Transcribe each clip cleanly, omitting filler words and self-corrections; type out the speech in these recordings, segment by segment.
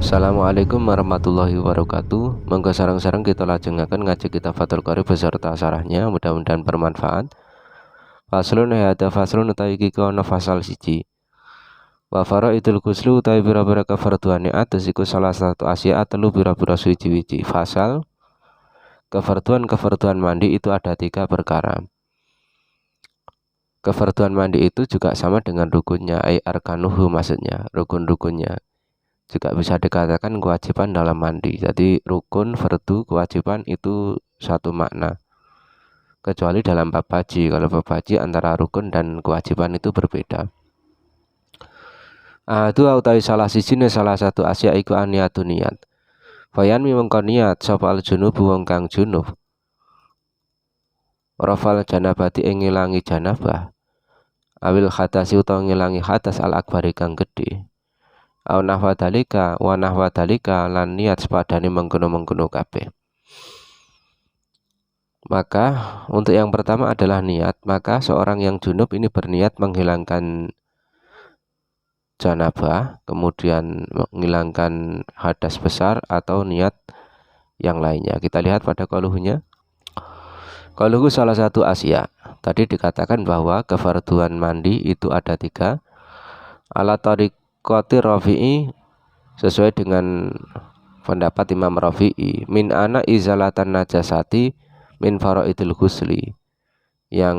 Assalamualaikum warahmatullahi wabarakatuh. Monggo sareng-sareng kita lajengaken ngaji kitab Fathul Qorib beserta sarahnya, mudah-mudahan bermanfaat. Faslun hada faslun utawi iki ana fasal siji. Wa faraidul ghusli utawi pira-pira kefarduane atus iku salah satu asya telu pira-pira suci-wici. Fasal kefarduan mandi itu ada 3 perkara. Kefarduan mandi itu juga sama dengan rukunnya, ai arkanuhu maksudnya, rukun-rukunnya. Juga bisa dikatakan kewajiban dalam mandi. Jadi rukun, fardu, kewajiban itu satu makna. Kecuali dalam bab haji. Kalau bab haji antara rukun dan kewajiban itu berbeda. Itu utawi salah satu asya iku aniatu niat. Fayan mimengko niat sapa al junubu wong kang junub. Rafal janabati ing ngilangi janabah. Awil hadasi utawa ngilangi hadas al akbari kang gedhe. Au nahwa dalika wa nahwa dalika lan niat sepadane mengkono-mengkono kabeh. Maka untuk yang pertama adalah niat. Maka seorang yang junub ini berniat menghilangkan janabah, kemudian menghilangkan hadas besar atau niat yang lainnya. Kita lihat pada qauluhnya. Qauluhu salah satu asya. Tadi dikatakan bahwa kefarduan mandi itu ada 3. Ala tariqati Rafi'i, sesuai dengan pendapat Imam Rafi'i, min ana izalatan najasati min faraidil ghusli. Yang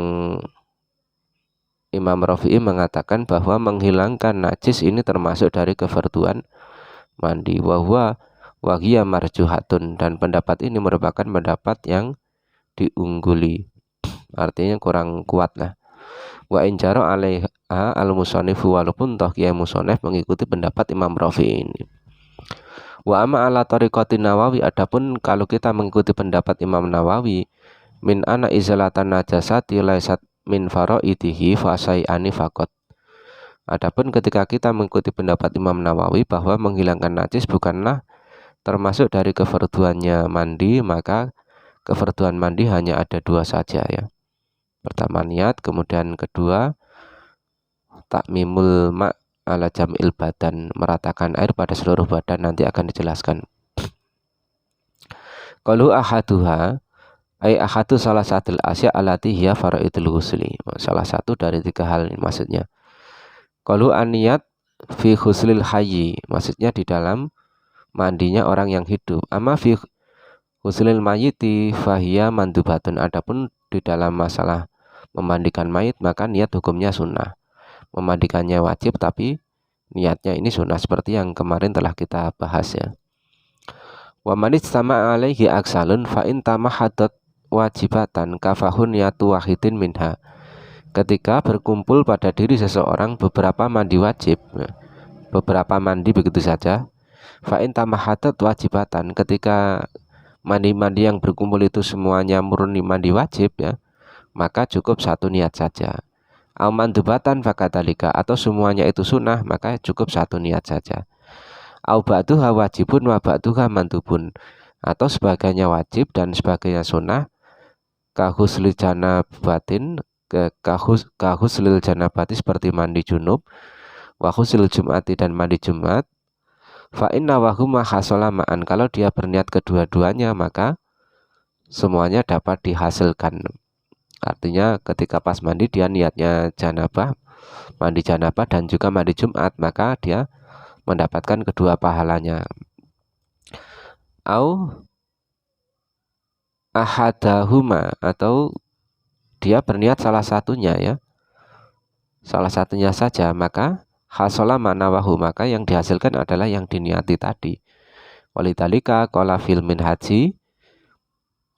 Imam Rafi'i mengatakan bahwa menghilangkan najis ini termasuk dari kefarduan mandi. Wahia marjuhatun, dan pendapat ini merupakan pendapat yang diungguli, artinya kurang kuat lah. Wa injaro alaiha al-musannifu, walaupun toh Kiai Musonef mengikuti pendapat Imam Rafi'i ini. Wa amma ala tariqati Nawawi, adapun kalau kita mengikuti pendapat Imam Nawawi, min ana izalatan najasati laisat min faraidihi fasai'ani faqat. Adapun ketika kita mengikuti pendapat Imam Nawawi bahwa menghilangkan najis bukanlah termasuk dari kefarduannya mandi, maka kefarduan mandi hanya ada 2 saja ya. Pertama niat, kemudian kedua takmimul ma' ala jam'il badan, meratakan air pada seluruh badan, nanti akan dijelaskan. Qalu ahaduha, ai ahadu salah satu asya alati hiya faraidul ghusli, salah satu dari 3 hal ini maksudnya. Qalu aniyat fi ghuslil hayyi, maksudnya di dalam mandinya orang yang hidup. Amma fi ghuslil mayyiti fahiya mandubatun, adapun di dalam masalah memandikan mayit maka niat hukumnya sunnah. Memandikannya wajib tapi niatnya ini sunnah, seperti yang kemarin telah kita bahas ya. Wa man istama alaihi aksalun fa in tamahadat wajibatan kafahun niyatu wahidin minha. Ketika berkumpul pada diri seseorang beberapa mandi wajib, beberapa mandi begitu saja. Fa in tamahadat wajibatan, ketika mandi-mandi yang berkumpul itu semuanya murni mandi wajib ya, maka cukup 1 niat saja. Au mandubatan fakadalika, atau semuanya itu sunnah, maka cukup 1 niat saja. Au ba'duha wajibun wa ba'duha mandubun, atau sebagainya wajib dan sebagainya sunnah. Kahuslil janabatin, kahuslil janabati seperti mandi junub, wa huslil jum'ati dan mandi jumat. Fa inna wahuma hasola ma'an, kalau dia berniat kedua-duanya maka semuanya dapat dihasilkan. Artinya ketika pas mandi dia niatnya janabah, mandi janabah dan juga mandi Jumat, maka dia mendapatkan kedua pahalanya. Au ahadahuma, atau dia berniat salah satunya ya, salah satunya saja, maka hasola manawahu, maka yang dihasilkan adalah yang diniati tadi. Walidhalika qala fil minhaji,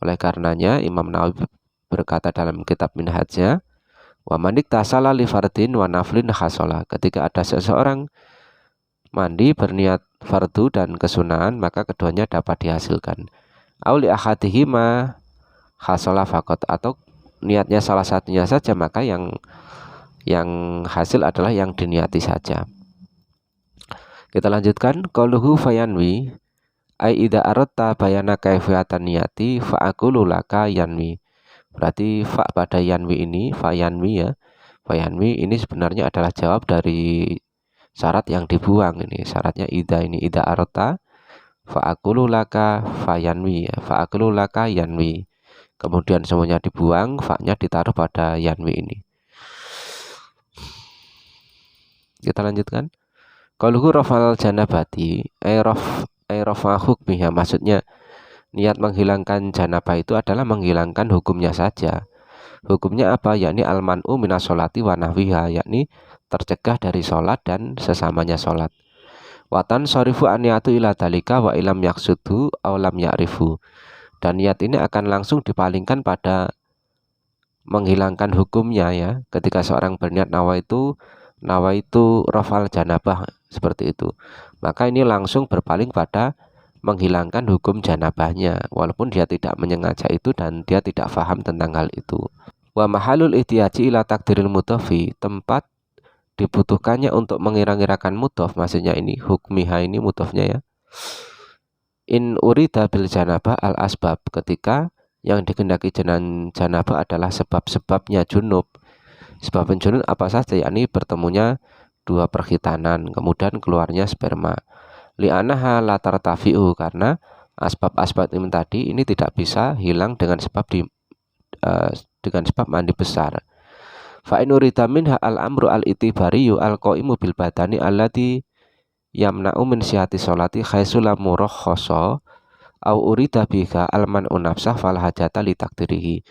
oleh karenanya Imam Nawawi berkata dalam kitab Minhajnya, wa manik tasala li fardin wa naflin hasola, ketika ada seseorang mandi berniat fardu dan kesunahan maka keduanya dapat dihasilkan. Auli ahadihima hasola faqat, atau niatnya salah satunya saja, maka yang hasil adalah yang diniati saja. Kita lanjutkan. Qauluhu fayanwi, ai idza aratta bayana kaifiyatan niyati fa aqulu laka yanwi. Berarti fa pada yanwi ini, fa yanwi ya, fa yanwi ini sebenarnya adalah jawab dari syarat yang dibuang ini. Syaratnya ida arota fa'akulu laka fayanwi ya. Fa'akulu laka yanwi. Kemudian semuanya dibuang, fa-nya ditaruh pada yanwi ini. Kita lanjutkan. Qaluhu rafal janabati rafa hukmiha, maksudnya niat menghilangkan janabah itu adalah menghilangkan hukumnya saja. Hukumnya apa? Yakni al-man'u minas sholati wa nahwiha, yakni tercegah dari sholat dan sesamanya sholat. Watan shorifu aniyatu ila dalika wa ilam yaksudu aw lam ya'rifu. Dan niat ini akan langsung dipalingkan pada menghilangkan hukumnya ya. Ketika seorang berniat nawaitu rafal janabah seperti itu, maka ini langsung berpaling pada menghilangkan hukum janabahnya, walaupun dia tidak menyengaja itu dan dia tidak paham tentang hal itu. Wa mahalul ihtiyaji ila takdiril mudhofi, tempat dibutuhkannya untuk mengira-ngirakan mudhof, maksudnya ini hukmiha ini mudhofnya ya. In urida bil janabah al asbab, ketika yang dikehendaki janabah adalah sebab-sebabnya junub. Sebab junub apa saja? Yakni bertemunya dua perkhitanan, kemudian keluarnya sperma. Li'anaha la tartafi'u, karena asbab-asbab ini tadi ini tidak bisa hilang dengan sebab mandi besar. Fa in urida minha al-amru al-itibariyu al-qaimu bil badani allati yamna'u min sihati sholati khaisu la murakhasa au urida bika al-man'u nafsah fal hajata li takdirihi.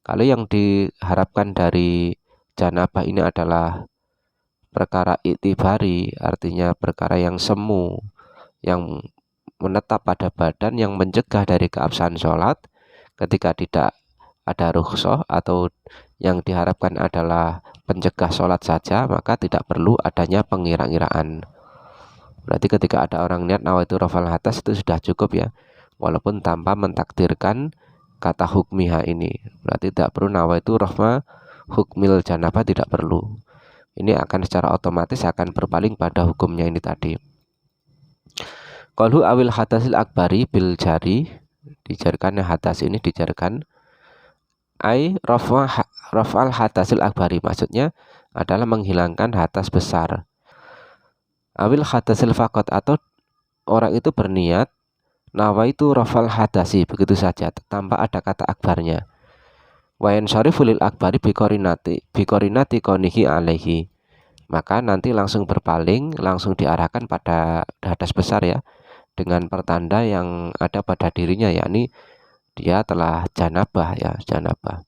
Kalau yang diharapkan dari janabah ini adalah perkara itibari, artinya perkara yang semu, yang menetap pada badan, yang mencegah dari keabsahan sholat ketika tidak ada rukhsah, atau yang diharapkan adalah pencegah sholat saja, maka tidak perlu adanya pengira-ngiraan. Berarti ketika ada orang niat nawaitu rafal hadas itu sudah cukup ya, walaupun tanpa mentakdirkan kata hukmiha ini. Berarti tidak perlu nawaitu rafma hukmil janabah, tidak perlu. Ini akan secara otomatis akan berpaling pada hukumnya ini tadi. Qalhu awil hadasil akbari bil jari, dijarkan hadas ini dijarkan ai raf'al hadasil akbari, maksudnya adalah menghilangkan hadas besar. Awil hadasil faqat, atau orang itu berniat nawaitu raf'al hadasi begitu saja tanpa ada kata akbarnya. Wa yansarifu lil akbari bikorinati konihi alaihi, maka nanti langsung berpaling, langsung diarahkan pada hadas besar ya, dengan pertanda yang ada pada dirinya, yakni dia telah janabah ya, janabah.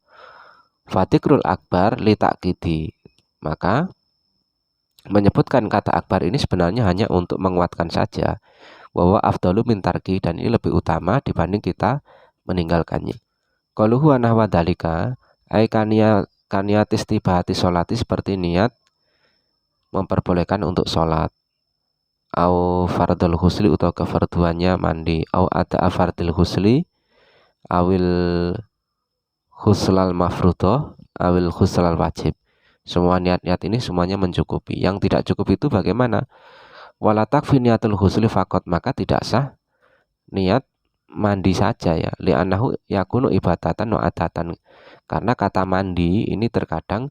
Fatikrul akbar li ta'kidi, maka menyebutkan kata akbar ini sebenarnya hanya untuk menguatkan saja bahwa afdalu min tarki, dan ini lebih utama dibanding kita meninggalkannya. Qaluhu wa nahwa dalika ai kaniatis tibahati sholati, seperti niat memperbolehkan untuk sholat, au fardul husli, atau kefarduannya mandi, au ada fardul husli awil huslal mafrudoh awil huslal wajib. Semua niat-niat ini semuanya mencukupi. Yang tidak cukup itu bagaimana? Wala takfi niatul husli fakot, maka tidak sah niat mandi saja ya, li'annahu yakunu ibadatan wa adatan, karena kata mandi ini terkadang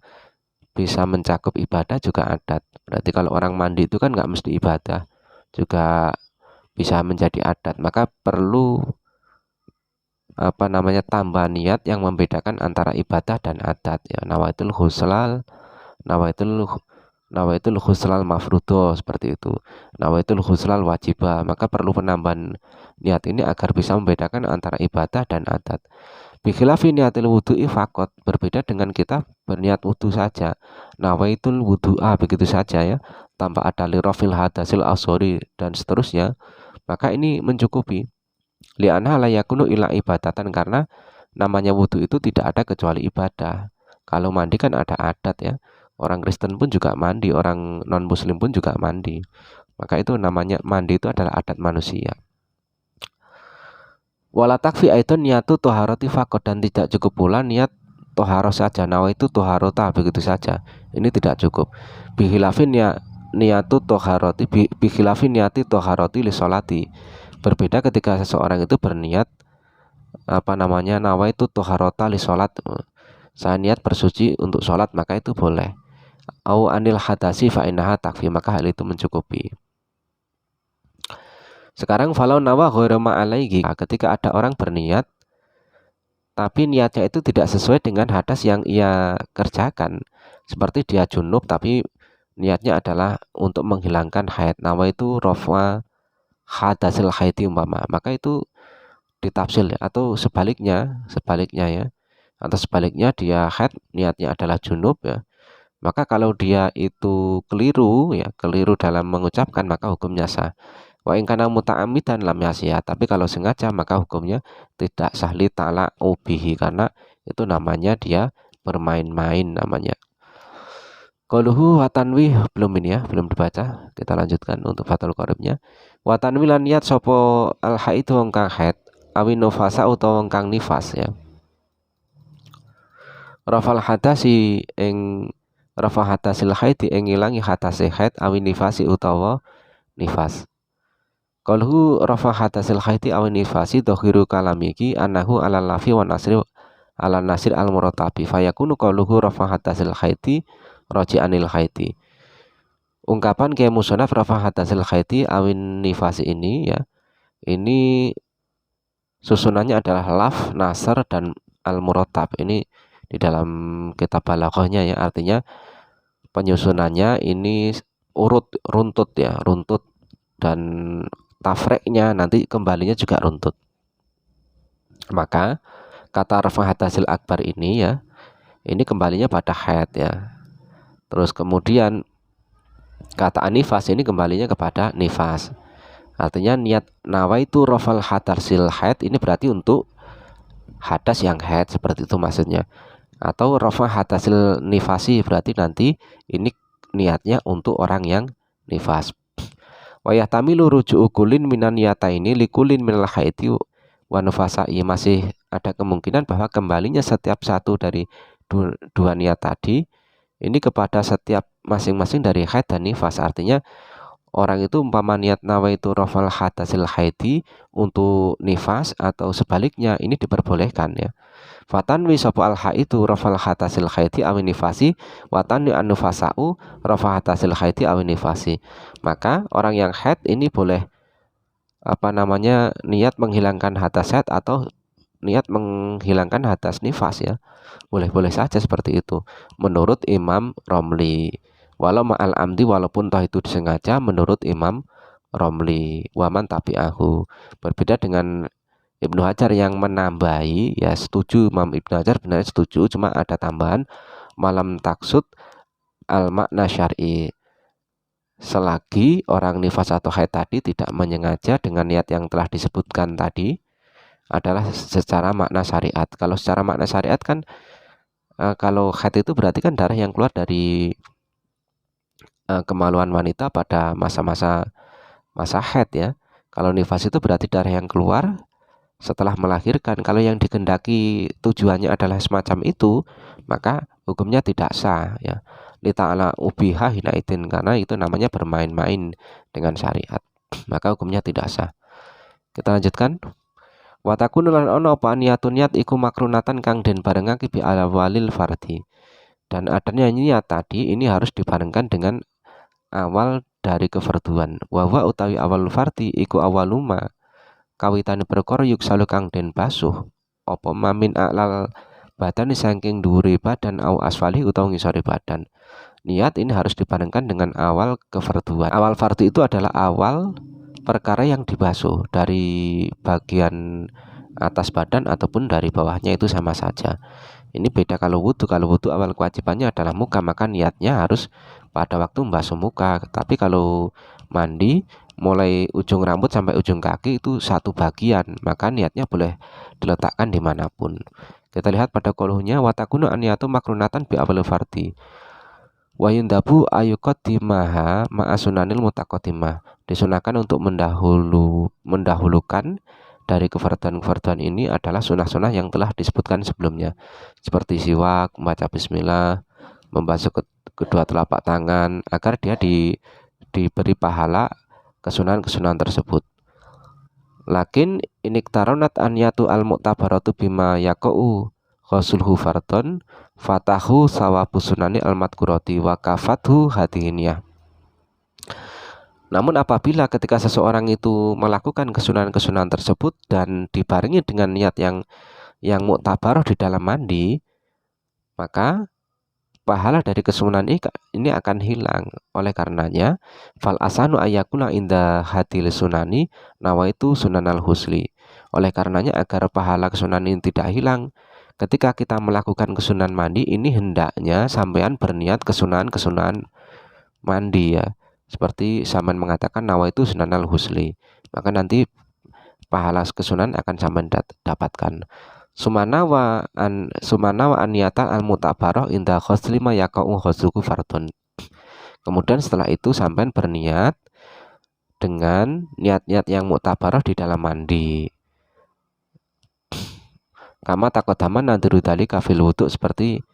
bisa mencakup ibadah juga adat. Berarti kalau orang mandi itu kan nggak mesti ibadah, juga bisa menjadi adat. Maka perlu tambah niat yang membedakan antara ibadah dan adat ya. Nawaitul khuslal mafrudo, seperti itu. Nawaitul khuslal wajibah, maka perlu penambahan niat ini agar bisa membedakan antara ibadah dan adat. Bikhilafi niatil wudu'i fakot, berbeda dengan kita berniat wudu saja. Nawaitul wudu'a, begitu saja ya, tanpa ada lirafil hadasil asori dan seterusnya, maka ini mencukupi. Li'anha la yakunu ila ibadatan, karena namanya wudu itu tidak ada kecuali ibadah. Kalau mandi kan ada adat ya. Orang Kristen pun juga mandi, orang non muslim pun juga mandi. Maka itu namanya mandi itu adalah adat manusia. Wala takfi aitun niatu toharoti fakot, dan tidak cukup pula niat toharo saja. Nawa itu toharota, begitu saja. Ini tidak cukup. Bihilafin niatu toharoti bihilafin niati toharoti li sholati. Berbeda ketika seseorang itu berniat nawa itu toharota li sholat. Saya niat bersuci untuk sholat, maka itu boleh. au anil hadasi fa innaha takfi, maka hal itu mencukupi. Sekarang falau nawa ghairu ma'alaihi, ketika ada orang berniat tapi niatnya itu tidak sesuai dengan hadas yang ia kerjakan, seperti dia junub tapi niatnya adalah untuk menghilangkan haid, nawa itu rafa hadasil haidi umpama, maka itu ditafsir ya, atau sebaliknya ya, atau sebaliknya dia haid niatnya adalah junub ya, maka kalau dia itu keliru ya, keliru dalam mengucapkan, maka hukumnya sah. Wa in kana muta'ammidan lam yasiyah, tapi kalau sengaja maka hukumnya tidak sah, li ta'ala ubihi, karena itu namanya dia bermain-main namanya. Qaluhu wa tanwih, belum ini ya, belum dibaca. Kita lanjutkan untuk Fathul Qoribnya. Wa tanwih lan niat sapa al haidu wong kang haid, awi nufasa utawa wong kang nifas ya. Rafal hadasi ing rafa hadasil haidi ing ngilangi hadase haid, awi nifasi utawa nifas. Qaluhu rafa hadasil haidi awi nifasi dhahiru kalamiki annahu ala lafi wa nasri ala nasir al muratabi, fayakunu qaluhu rafa hadasil haidi raji'anil haidi. Ungkapan kayak musonaf rafa hadasil haidi awin nifasi ini ya, ini susunannya adalah laf, nasr, dan al muratab. Ini di dalam kitab balaghahnya ya, artinya penyusunannya ini runtut ya, runtut, dan tafreknya nanti kembalinya juga runtut. Maka kata rafa hadasil akbar ini ya, ini kembalinya pada haid ya. Terus kemudian kata anifas ini kembalinya kepada nifas. Artinya niat nawaitu rafal hadasil haid ini berarti untuk hadas yang haid, seperti itu maksudnya. Atau rafa hadasil nifasi berarti nanti ini niatnya untuk orang yang nifas. Wa yahtamilu ruju'u kulin minan niyataini likulin minal haidi wa nufasai, masih ada kemungkinan bahwa kembalinya setiap satu dari dua niat tadi ini kepada setiap masing-masing dari haid dan nifas. Artinya orang itu umpama niat nawaitu rafal hadasil haidi untuk nifas atau sebaliknya, ini diperbolehkan ya. Fatanwi sapa al haidu rafal hadasil haidi awi nifasi, watanwi an-nufasa'u rafal hadasil haidi awi nifasi. Maka orang yang haid ini boleh niat menghilangkan hadas haid atau niat menghilangkan hadas nifas ya. Boleh-boleh saja seperti itu menurut Imam Romli. Walau ma'al amdi, walaupun toh itu disengaja, menurut Imam Romli. Waman tabi'ahu. Berbeda dengan Ibnu Hajar yang menambahi ya, setuju Imam Ibnu Hajar, benar setuju, cuma ada tambahan malam taksud al makna syar'i, selagi orang nifas atau haid tadi tidak menyengaja dengan niat yang telah disebutkan tadi adalah secara makna syariat. Kalau secara makna syariat kan kalau haid itu berarti kan darah yang keluar dari kemaluan wanita pada masa haid ya. Kalau nifas itu berarti darah yang keluar setelah melahirkan. Kalau yang dikehendaki tujuannya adalah semacam itu, maka hukumnya tidak sah ya. Li ta'ala ubiha hinaidin, karena itu namanya bermain-main dengan syariat, maka hukumnya tidak sah. Kita lanjutkan. Wa takunu lan ono apa niyatun niat iku makrunatan kang den barengake bi ala walil fardi. Dan adanya niat tadi ini harus dibarengkan dengan awal dari kefarduan. Wa utawi awal fardi iku awaluma kawitane perkara yuksalu kang den basuh apa mamin a'lal badan saking dhuwure badan au asfali utawa ngisore badan. Niat ini harus dibarengkan dengan awal kefarduan. Awal fardu itu adalah awal perkara yang dibasuh dari bagian atas badan ataupun dari bawahnya, itu sama saja. Ini beda kalau wudhu. Kalau wudhu awal kewajibannya adalah muka, maka niatnya harus pada waktu membasuh muka. Tapi kalau mandi mulai ujung rambut sampai ujung kaki itu satu bagian, maka niatnya boleh diletakkan dimanapun. Kita lihat pada qauluhnya watakunu aniyatu makrunatan bi awal fardi. Wa yundabu ayuqaddimaha ma'a sunanil mutaqaddimah. Disunahkan untuk mendahulukan dari kefarduan ini adalah sunah-sunah yang telah disebutkan sebelumnya, seperti siwak, membaca bismillah, membasuh kedua telapak tangan, agar dia diberi pahala kesunahan-kesunahan tersebut. Lakin iniktaronat anyatu al-mu'tabaratu bima yaqa'u ghusulhu fardhon fatahu sawabu sunani al-madkurati wa kafathu hadiniyah. Namun apabila ketika seseorang itu melakukan kesunahan-kesunahan tersebut dan dibarengi dengan niat yang muktabaroh di dalam mandi, maka pahala dari kesunahan ini akan hilang. Oleh karenanya fal asanu ayakuna inda hadil sunani nawaitu sunanal husli. Oleh karenanya agar pahala kesunahan ini tidak hilang, ketika kita melakukan kesunahan mandi ini hendaknya sampean berniat kesunahan mandi ya. Seperti sampean mengatakan nawaitu sunanal husli, maka nanti pahala kesunahan akan sampean dapatkan. Sumanawa aniyatan al-mutabaroh inda khosli ma yaka'u khosluku fardun. Kemudian setelah itu sampean berniat dengan niat-niat yang mutabaroh di dalam mandi. Kama takodama nadhiru dzalika fil wudu, seperti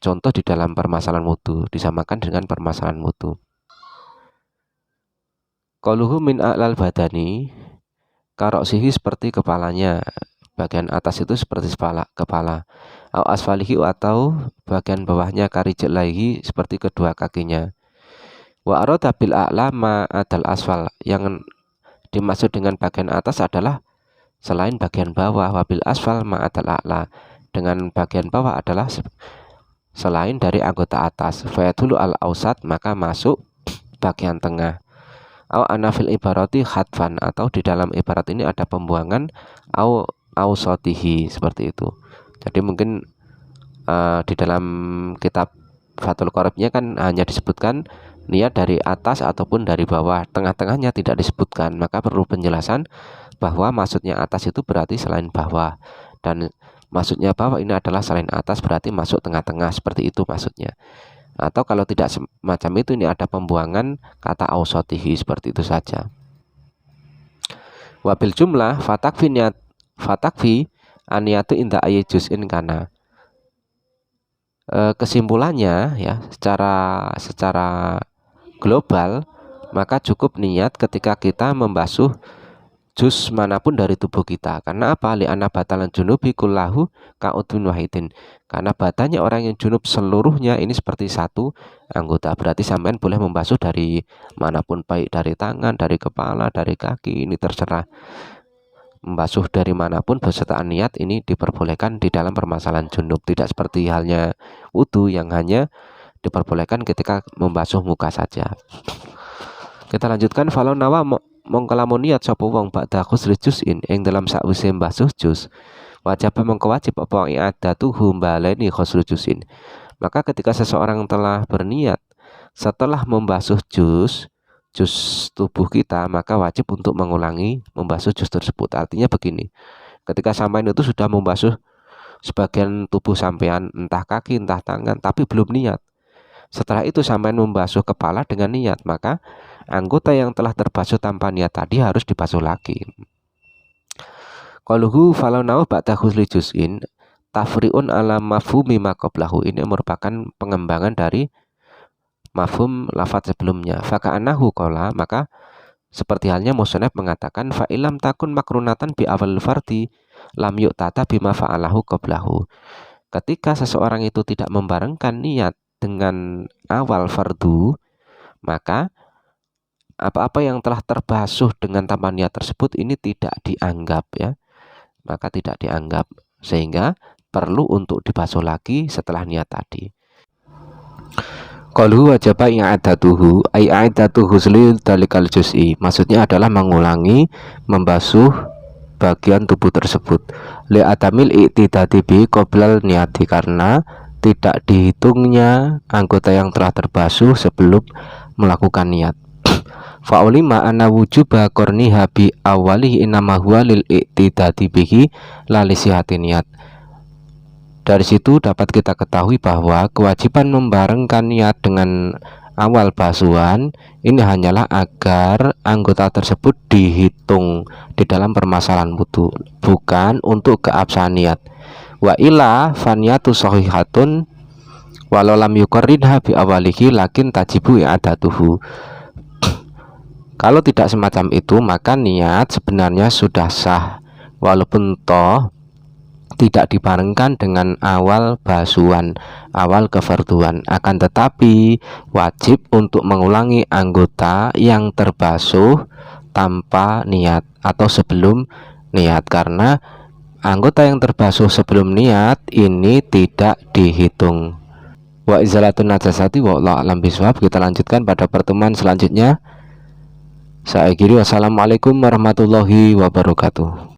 contoh di dalam permasalahan wudu, disamakan dengan permasalahan wudu. Qaluhu min a'lal badani, karoksihi seperti kepalanya, bagian atas itu seperti kepala, au asfalihi atau bagian bawahnya karijlaihi seperti kedua kakinya. Wa arada bil a'la ma adal asfal, yang dimaksud dengan bagian atas adalah selain bagian bawah. Wabil asfal ma adal a'la, dengan bagian bawah adalah selain dari anggota atas. Fayadulu al ausat, maka masuk bagian tengah. Au anafil ibarati khatfan, atau di dalam ibarat ini ada pembuangan au ausotihi, seperti itu. Jadi mungkin di dalam kitab Fathul Qoribnya kan hanya disebutkan niat dari atas ataupun dari bawah, tengah-tengahnya tidak disebutkan, maka perlu penjelasan bahwa maksudnya atas itu berarti selain bawah, dan maksudnya bawah ini adalah selain atas berarti masuk tengah-tengah, seperti itu maksudnya. Atau kalau tidak semacam itu, ini ada pembuangan kata ausotihi, seperti itu saja. Wabil jumlah fatakfi aniyatu inda ayyi juz'in kana. Kesimpulannya ya, secara global, maka cukup niat ketika kita membasuh juz manapun dari tubuh kita. Karena apa? Li'anna batalan junubi kullahu ka'udwin wahidin. Karena badannya orang yang junub seluruhnya ini seperti satu anggota. Berarti sampean boleh membasuh dari manapun, baik dari tangan, dari kepala, dari kaki, ini terserah. Membasuh dari manapun beserta niat ini diperbolehkan di dalam permasalahan junub. Tidak seperti halnya wudu yang hanya diperbolehkan ketika membasuh muka saja. Kita lanjutkan. Falau nawa mongko lamun niat sapa wong ba'da khusli juz'in ing dalam sakwise mbasuh juz, wajib mongko wajib apa i'adatuhu baleni khusli juz'in. Maka ketika seseorang telah berniat setelah membasuh juz tubuh kita, maka wajib untuk mengulangi membasuh juz tersebut. Artinya begini, ketika sampean itu sudah membasuh sebagian tubuh sampean, entah kaki entah tangan, tapi belum niat, setelah itu sampean membasuh kepala dengan niat, maka anggota yang telah terbasuh tanpa niat tadi harus dibasuh lagi. Qaluhu falau nau ba'da khusli juz'in tafri'un ala mafhumi ma qablahu. Ini merupakan pengembangan dari mafhum lafaz sebelumnya. Faka'annahu qala, maka seperti halnya musannaf mengatakan fa ilam takun makrunatan bi awal fardi lam yu'tata bima fa'alahu qablahu. Ketika seseorang itu tidak membarengkan niat dengan awal fardu, maka apa-apa yang telah terbasuh dengan tanpa niat tersebut ini tidak dianggap ya, maka tidak dianggap, sehingga perlu untuk dibasuh lagi setelah niat tadi. Qalu wajaba i'adatuhu ay i'adatuhu husli dalikal juz'i, maksudnya adalah mengulangi membasuh bagian tubuh tersebut. Li atamil i'tidati bi qoblal niati, karena tidak dihitungnya anggota yang telah terbasuh sebelum melakukan niat. Fa'ulima anna wujuba qarniha bi awalihi inama huwa lil i'tidati bihi la li sihhati niat. Dari situ dapat kita ketahui bahwa kewajiban membarengkan niat dengan awal basuhan ini hanyalah agar anggota tersebut dihitung di dalam permasalahan wudu, bukan untuk keabsahan niat. Wa illa faniyatu sahihatun walau lam yuqarrinha bi awalihi lakin tajibu i'adatuhu. Kalau tidak semacam itu, maka niat sebenarnya sudah sah, walaupun toh tidak dibarengkan dengan awal basuhan, awal kefarduan. Akan tetapi wajib untuk mengulangi anggota yang terbasuh tanpa niat atau sebelum niat, karena anggota yang terbasuh sebelum niat ini tidak dihitung. Wa izalatun najasati wallahu a'lam bishawab. Kita lanjutkan pada pertemuan selanjutnya. Saya kiri, wassalamualaikum warahmatullahi wabarakatuh.